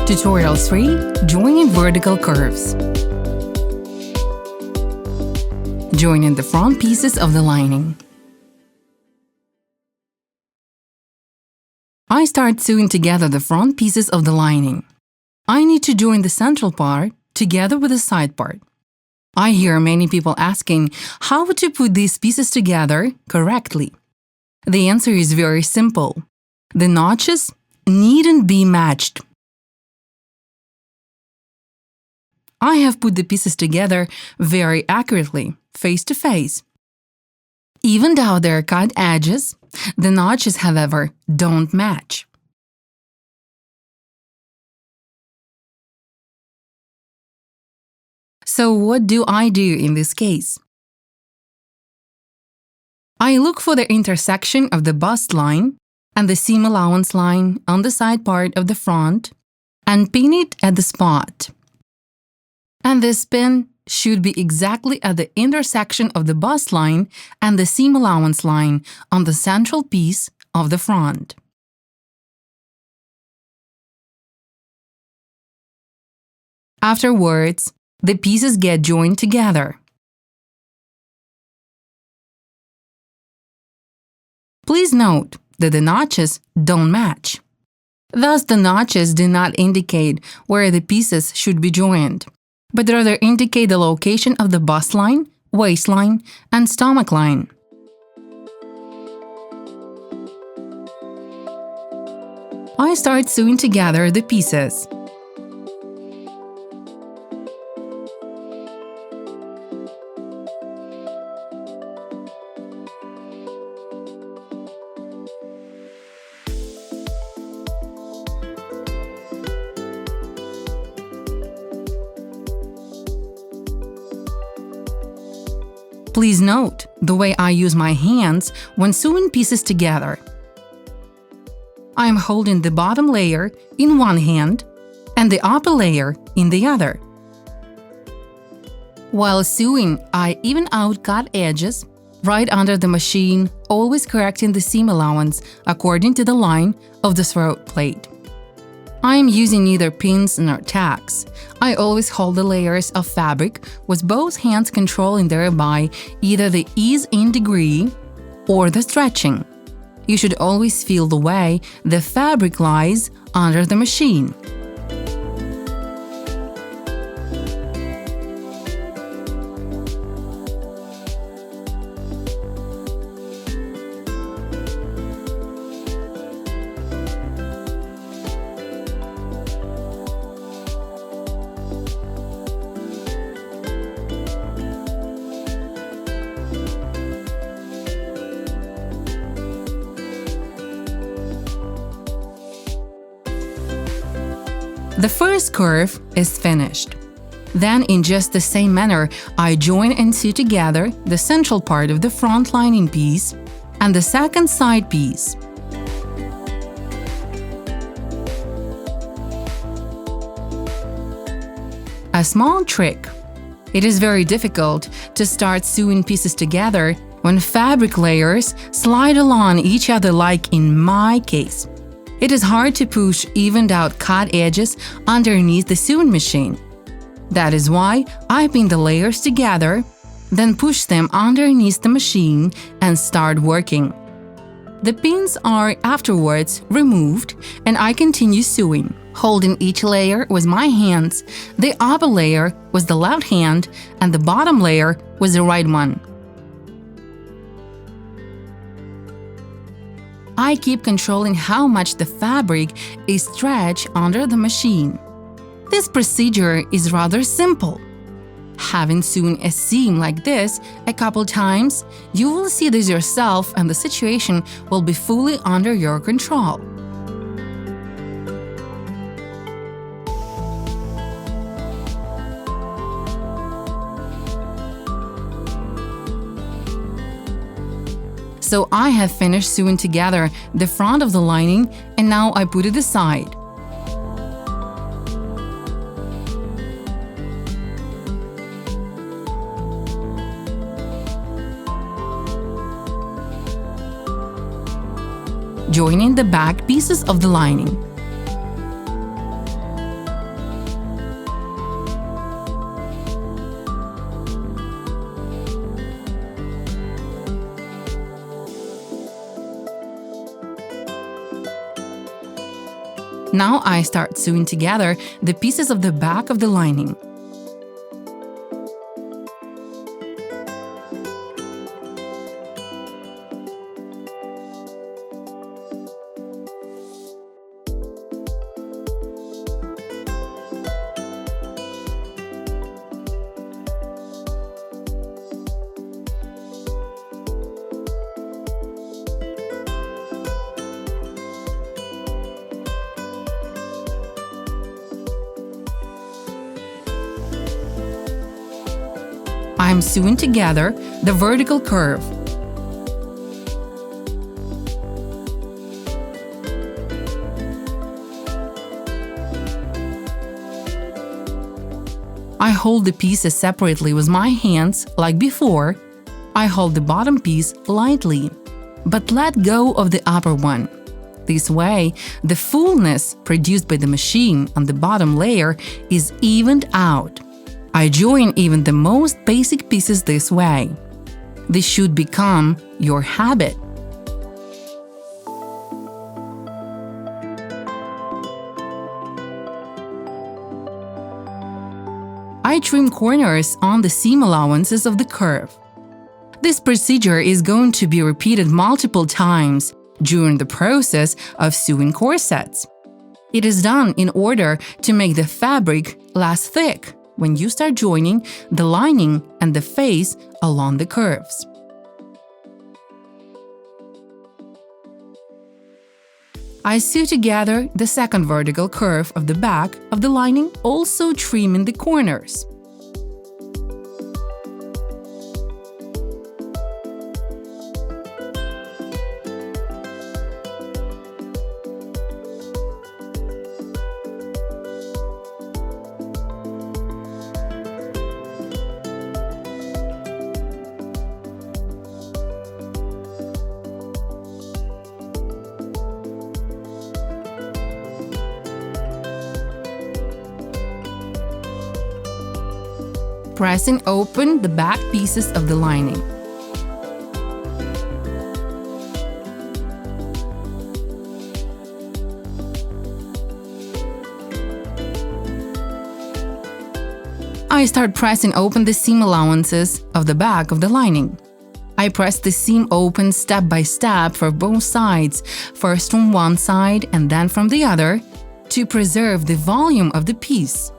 Tutorial 3. Joining vertical curves. Joining the front pieces of the lining. I start sewing together the front pieces of the lining. I need to join the central part together with the side part. I hear many people asking how to put these pieces together correctly. The answer is very simple. The notches needn't be matched. I have put the pieces together very accurately, face to face. Even though there are cut edges, the notches, however, don't match. So what do I do in this case? I look for the intersection of the bust line and the seam allowance line on the side part of the front and pin it at the spot. And this pin should be exactly at the intersection of the bust line and the seam allowance line on the central piece of the front. Afterwards, the pieces get joined together. Please note that the notches don't match. Thus, the notches do not indicate where the pieces should be joined, but rather indicate the location of the bust line, waistline, and stomach line. I start sewing together the pieces. Please note the way I use my hands when sewing pieces together. I am holding the bottom layer in one hand and the upper layer in the other. While sewing, I even out cut edges right under the machine, always correcting the seam allowance according to the line of the throat plate. I am using neither pins nor tacks. I always hold the layers of fabric with both hands, controlling thereby either the ease in degree or the stretching. You should always feel the way the fabric lies under the machine. The first curve is finished. Then, in just the same manner, I join and sew together the central part of the front lining piece and the second side piece. A small trick. It is very difficult to start sewing pieces together when fabric layers slide along each other, like in my case. It is hard to push evened out cut edges underneath the sewing machine. That is why I pin the layers together, then push them underneath the machine and start working. The pins are afterwards removed and I continue sewing, holding each layer with my hands, the upper layer with the left hand and the bottom layer with the right one. I keep controlling how much the fabric is stretched under the machine. This procedure is rather simple. Having sewn a seam like this a couple times, you will see this yourself and the situation will be fully under your control. So I have finished sewing together the front of the lining and now I put it aside. Joining the back pieces of the lining. Now I start sewing together the pieces of the back of the lining. I'm sewing together the vertical curve. I hold the pieces separately with my hands, like before. I hold the bottom piece lightly, but let go of the upper one. This way, the fullness produced by the machine on the bottom layer is evened out. I join even the most basic pieces this way. This should become your habit. I trim corners on the seam allowances of the curve. This procedure is going to be repeated multiple times during the process of sewing corsets. It is done in order to make the fabric less thick when you start joining the lining and the face along the curves. I sew together the second vertical curve of the back of the lining, also trimming the corners. Pressing open the back pieces of the lining. I start pressing open the seam allowances of the back of the lining. I press the seam open step by step for both sides, first from one side and then from the other, to preserve the volume of the piece.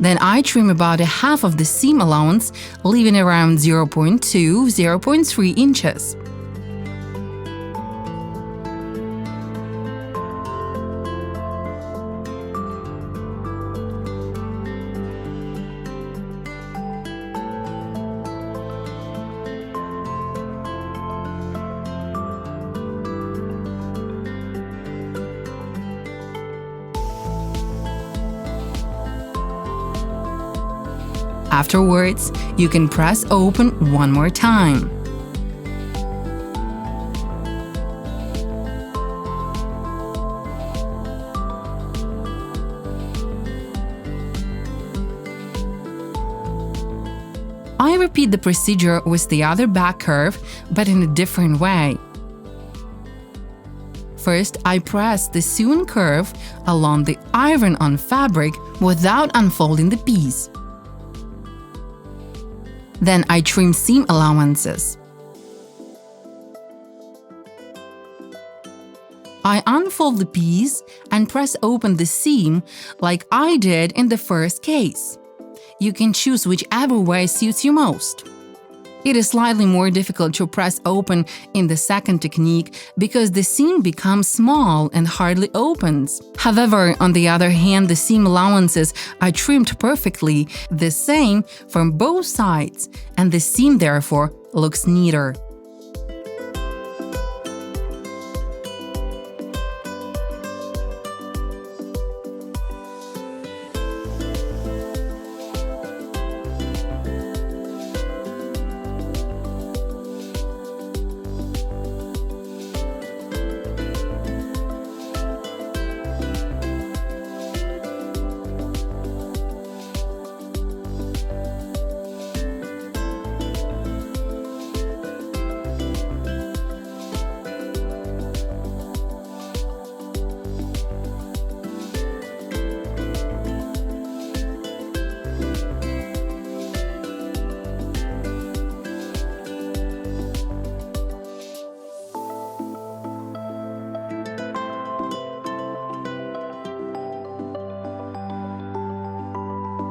Then I trim about a half of the seam allowance, leaving around 0.2–0.3 inches. Afterwards, you can press open one more time. I repeat the procedure with the other back curve, but in a different way. First, I press the sewn curve along the iron-on fabric without unfolding the piece. Then I trim seam allowances. I unfold the piece and press open the seam like I did in the first case. You can choose whichever way suits you most. It is slightly more difficult to press open in the second technique because the seam becomes small and hardly opens. However, on the other hand, the seam allowances are trimmed perfectly the same from both sides, and the seam therefore looks neater.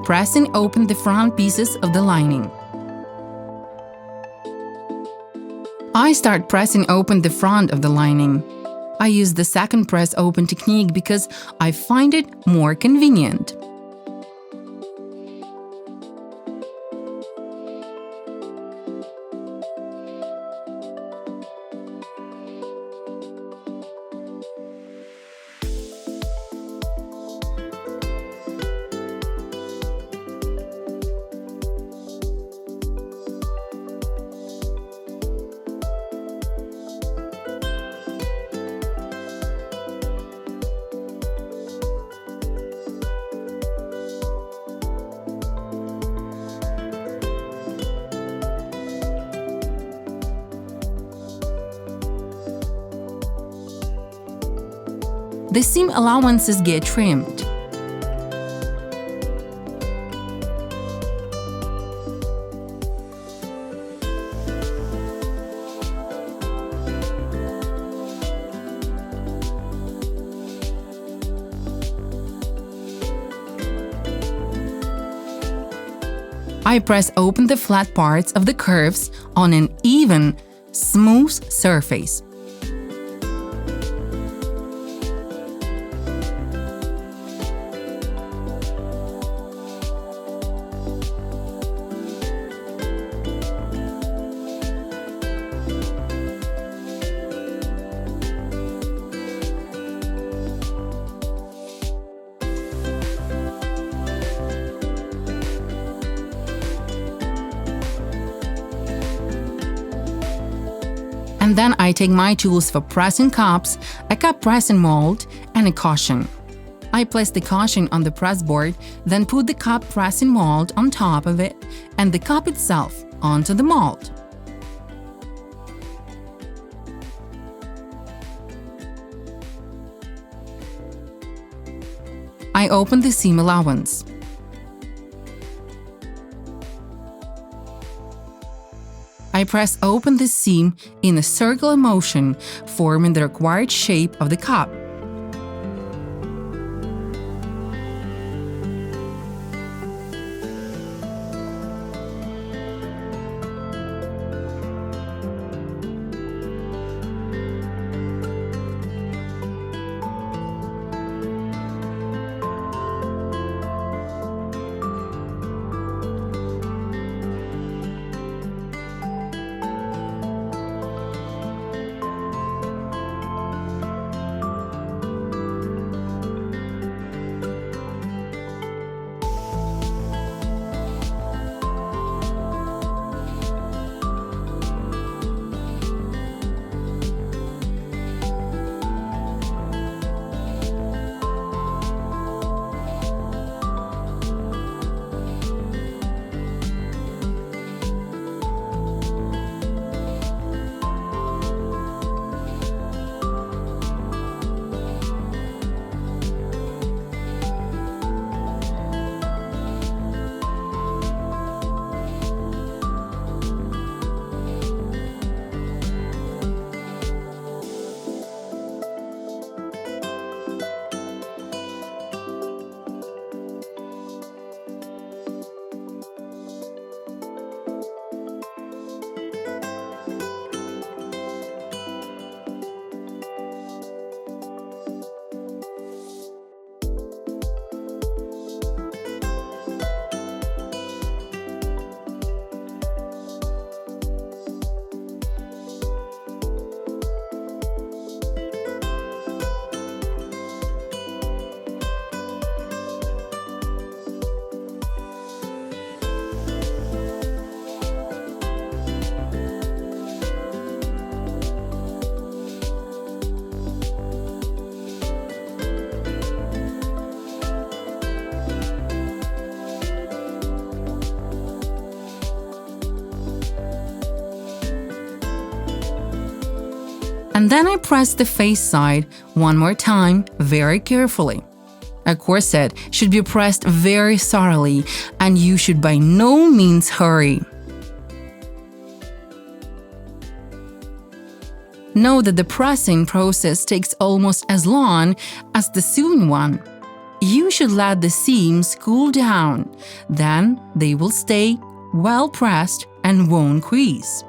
Pressing open the front pieces of the lining. I start pressing open the front of the lining. I use the second press open technique because I find it more convenient. The seam allowances get trimmed. I press open the flat parts of the curves on an even, smooth surface. And then I take my tools for pressing cups, a cup pressing mold, and a cushion. I place the cushion on the press board, then put the cup pressing mold on top of it and the cup itself onto the mold. I open the seam allowance. I press open the seam in a circular motion, forming the required shape of the cup. Then I press the face side one more time very carefully. A corset should be pressed very thoroughly, and you should by no means hurry. Know that the pressing process takes almost as long as the sewing one. You should let the seams cool down, then they will stay well pressed and won't crease.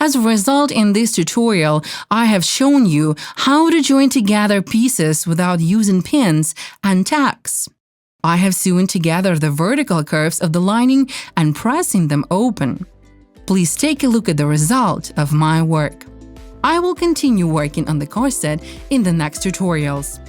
As a result, in this tutorial, I have shown you how to join together pieces without using pins and tacks. I have sewn together the vertical curves of the lining and pressing them open. Please take a look at the result of my work. I will continue working on the corset in the next tutorials.